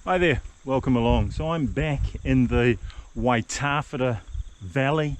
Hi there, welcome along. So I'm back in the Waitawheta Valley.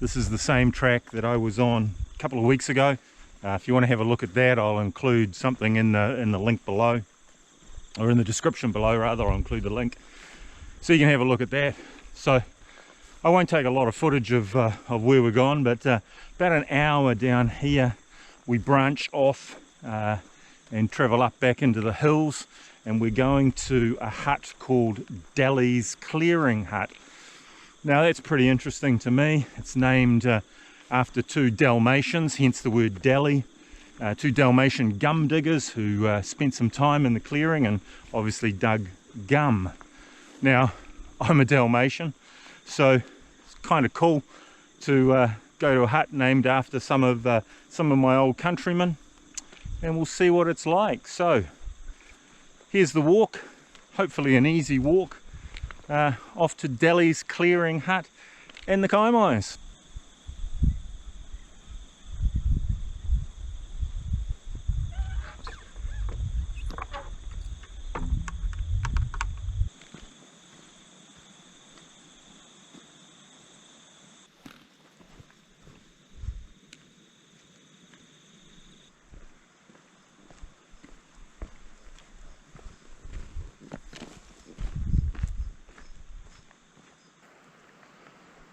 This is the same track that I was on a couple of weeks ago. If you want to have a look at that, I'll include something in the link below, or in the description below rather. I'll include the link so you can have a look at that. So I won't take a lot of footage of where we're gone, but about an hour down here we branch off and travel up back into the hills, and we're going to a hut called Dalys Clearing Hut. Now that's pretty interesting to me. It's named after two Dalmatians, hence the word Daly. Two Dalmatian gum diggers who spent some time in the clearing and obviously dug gum. Now I'm a Dalmatian, so it's kind of cool to go to a hut named after some of my old countrymen, and we'll see what it's like. So here's the walk, hopefully an easy walk, off to Dalys Clearing Hut and the Kaimais.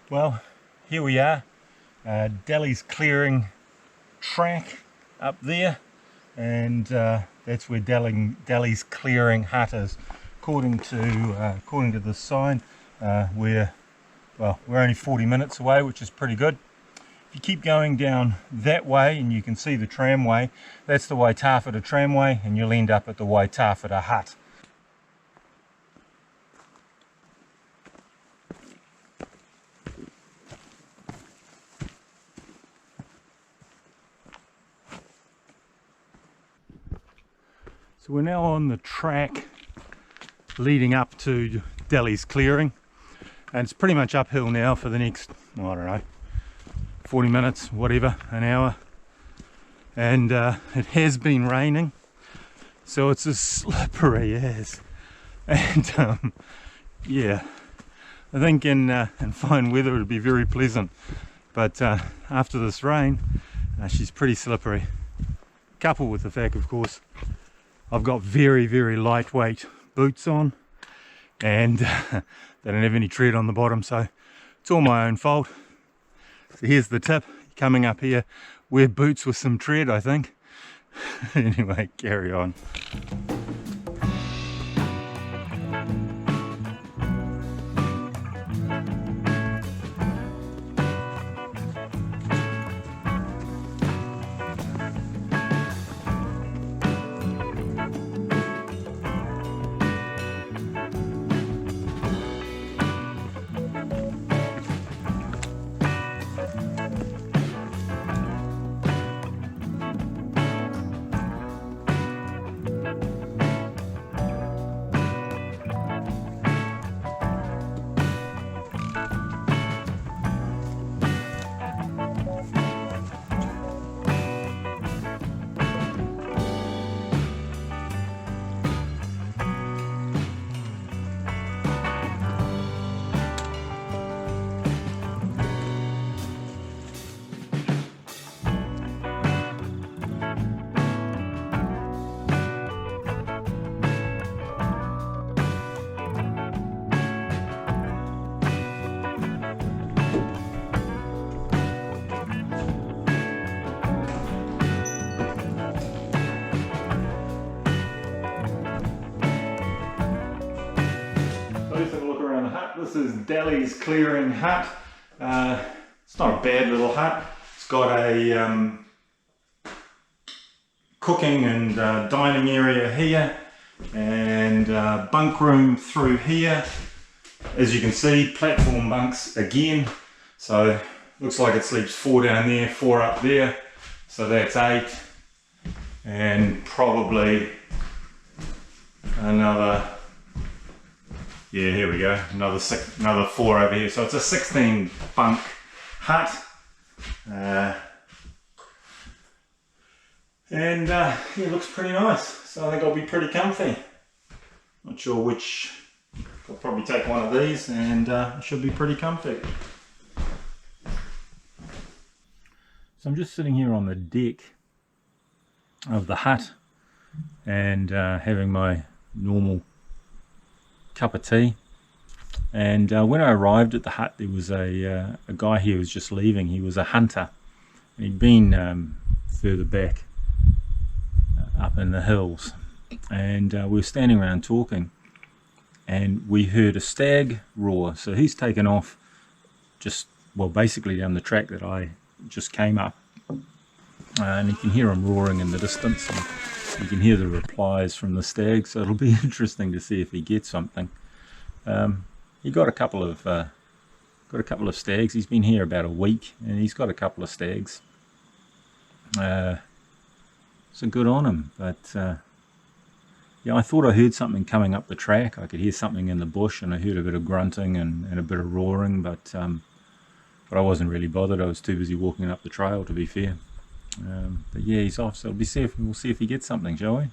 Well, here we are, Dalys Clearing track up there, and that's where Dalys Clearing Hut is. According to the sign, we're only 40 minutes away, which is pretty good. If you keep going down that way, and you can see the tramway, that's the Waitawheta Tramway, and you'll end up at the Waitawheta Hut. So we're now on the track leading up to Dalys Clearing, and it's pretty much uphill now for the next, I don't know, 40 minutes, whatever, an hour. And it has been raining, so it's as slippery as. And yeah, I think in fine weather it would be very pleasant, but after this rain, she's pretty slippery. Coupled with the fact, of course, I've got very lightweight boots on, and they don't have any tread on the bottom, so it's all my own fault. So here's the tip: coming up here, wear boots with some tread, I think. Anyway, carry on. Let's have a look around the hut. This is Dalys Clearing Hut. It's not a bad little hut. It's got a cooking and dining area here, and bunk room through here. As you can see, platform bunks again. So looks like it sleeps 4 down there, 4 up there. So that's 8, and probably another. Yeah, here we go. Another 4 over here. So it's a 16 bunk hut. And yeah, it looks pretty nice. So I think I'll be pretty comfy. Not sure which. I'll probably take one of these and it should be pretty comfy. So I'm just sitting here on the deck of the hut and having my normal cup of tea. And when I arrived at the hut, there was a guy here who was just leaving. He was a hunter. He'd been further back up in the hills, and we were standing around talking, and we heard a stag roar. So he's taken off just, well, basically down the track that I just came up, and you can hear him roaring in the distance, and you can hear the replies from the stag. So it'll be interesting to see if he gets something. He got a couple of stags. He's been here about a week, and he's got a couple of stags. So good on him. But yeah, I thought I heard something coming up the track. I could hear something in the bush, and I heard a bit of grunting and a bit of roaring. But I wasn't really bothered. I was too busy walking up the trail, to be fair. But yeah, he's off. So we'll see if he gets something, shall we?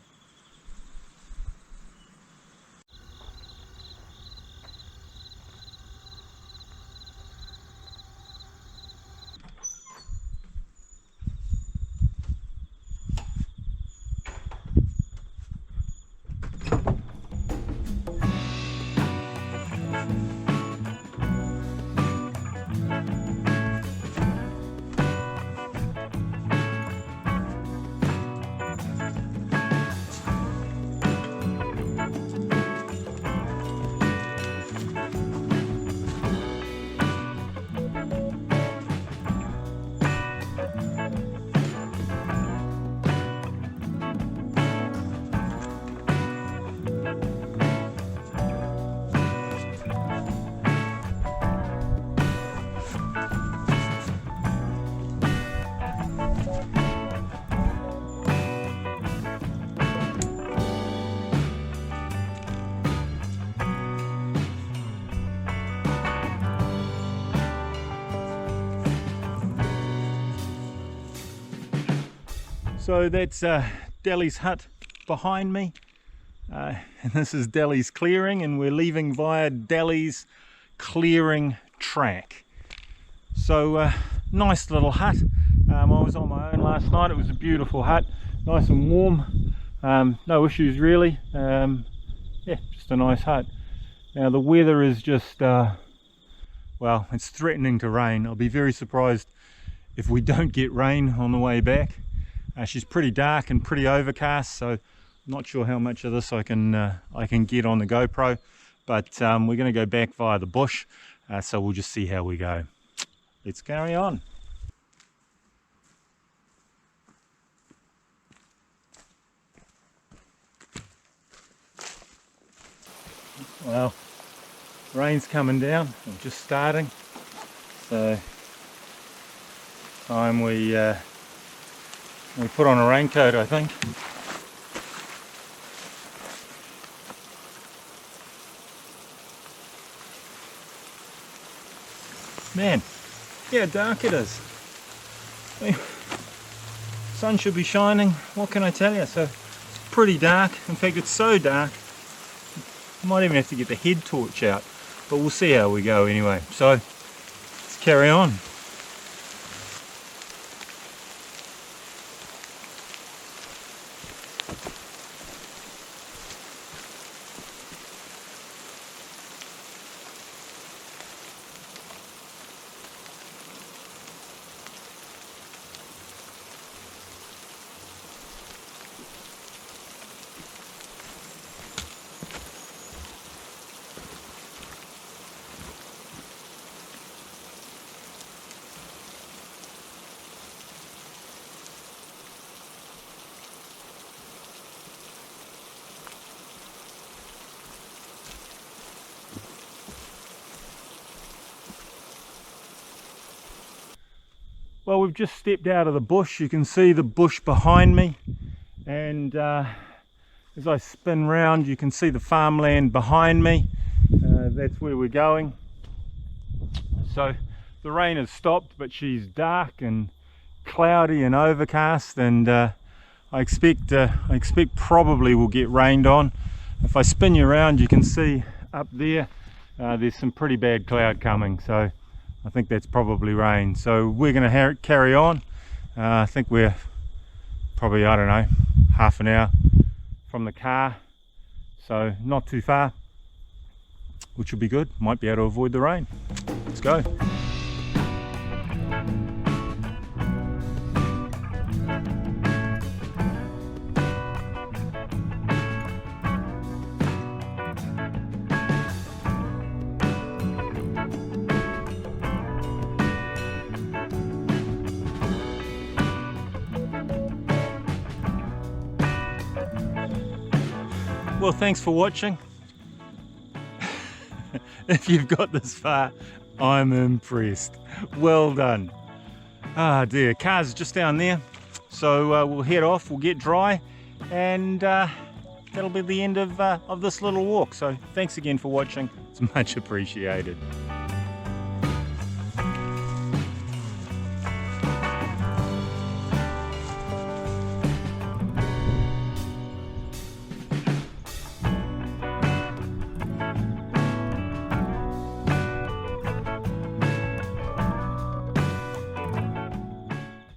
So that's Dalys Hut behind me, and this is Dalys Clearing, and we're leaving via Dalys Clearing track. So nice little hut. I was on my own last night. It was a beautiful hut, nice and warm, no issues really. Yeah, just a nice hut. Now the weather is just well, it's threatening to rain. I'll be very surprised if we don't get rain on the way back. She's pretty dark and pretty overcast, so I'm not sure how much of this I can get on the GoPro, but we're going to go back via the bush, so we'll just see how we go. Let's carry on. Well, rain's coming down, I'm just starting, so time we put on a raincoat, I think. Man, see how dark it is. Sun should be shining, what can I tell you? So it's pretty dark. In fact, it's so dark I might even have to get the head torch out, but we'll see how we go anyway. So let's carry on. Well, we've just stepped out of the bush. You can see the bush behind me, and as I spin round you can see the farmland behind me. That's where we're going. So the rain has stopped, but she's dark and cloudy and overcast, and I expect probably we'll get rained on. If I spin you around, you can see up there, there's some pretty bad cloud coming, so I think that's probably rain. So we're going to carry on. I think we're probably, I don't know, half an hour from the car, so not too far, which will be good. Might be able to avoid the rain. Let's go. Well, thanks for watching. If you've got this far, I'm impressed. Well done. Ah dear, car's just down there. So we'll head off, we'll get dry, and that'll be the end of this little walk. So thanks again for watching. It's much appreciated.